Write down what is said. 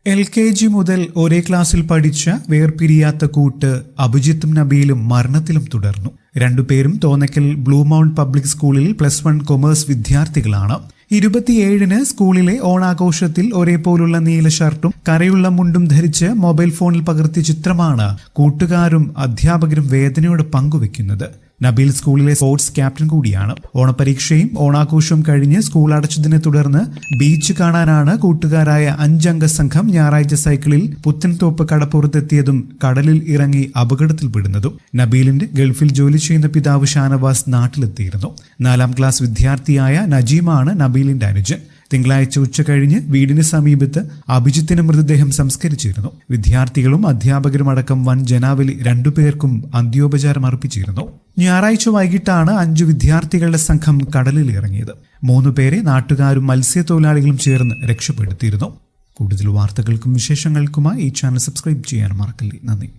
LKG മുതൽ ഒരേ ക്ലാസ്സിൽ പഠിച്ച വേർപിരിയാത്ത കൂട്ട് അഭിജിത്തും നബീലും മരണത്തിലും തുടർന്നു. രണ്ടുപേരും തോന്നക്കൽ ബ്ലൂ മൗണ്ട് പബ്ലിക് സ്കൂളിൽ +1 കൊമേഴ്സ് വിദ്യാർത്ഥികളാണ്. 27-ന് സ്കൂളിലെ ഓണാഘോഷത്തിൽ ഒരേപോലുള്ള നീല ഷർട്ടും കരയുള്ള മുണ്ടും ധരിച്ച് മൊബൈൽ ഫോണിൽ പകർത്തിയ ചിത്രമാണ് കൂട്ടുകാരും അധ്യാപകരും വേദനയോടെ പങ്കുവെക്കുന്നത്. നബീൽ സ്കൂളിലെ സ്പോർട്സ് ക്യാപ്റ്റൻ കൂടിയാണ്. ഓണപരീക്ഷയും ഓണാഘോഷവും കഴിഞ്ഞ് സ്കൂൾ അടച്ചതിനെ തുടർന്ന് ബീച്ച് കാണാനാണ് കൂട്ടുകാരായ 5 അംഗ സംഘം ഞായറാഴ്ച സൈക്കിളിൽ പുത്തൻതോപ്പ് കടപ്പുറത്തെത്തിയതും കടലിൽ ഇറങ്ങി അപകടത്തിൽപ്പെടുന്നതും. നബീലിന്റെ ഗൾഫിൽ ജോലി ചെയ്യുന്ന പിതാവ് ഷാനവാസ് നാട്ടിലെത്തിയിരുന്നു. 4ാം ക്ലാസ് വിദ്യാർത്ഥിയായ നജീമാണ് നബീലിന്റെ അനുജൻ. തിങ്കളാഴ്ച ഉച്ച കഴിഞ്ഞ് വീടിന് സമീപത്ത് അഭിജിത്തിന്റെ മൃതദേഹം സംസ്കരിച്ചിരുന്നു. വിദ്യാർത്ഥികളും അധ്യാപകരും അടക്കം വൻ ജനാവലി രണ്ടുപേർക്കും അന്ത്യോപചാരം അർപ്പിച്ചിരുന്നു. ഞായറാഴ്ച വൈകിട്ടാണ് 5 വിദ്യാർത്ഥികളുടെ സംഘം കടലിൽ ഇറങ്ങിയത്. 3 പേരെ നാട്ടുകാരും മത്സ്യത്തൊഴിലാളികളും ചേർന്ന് രക്ഷപ്പെടുത്തിയിരുന്നു. കൂടുതൽ വാർത്തകൾക്കും വിശേഷങ്ങൾക്കുമായി ഈ ചാനൽ സബ്സ്ക്രൈബ് ചെയ്യാൻ മറക്കല്ലേ. നന്ദി.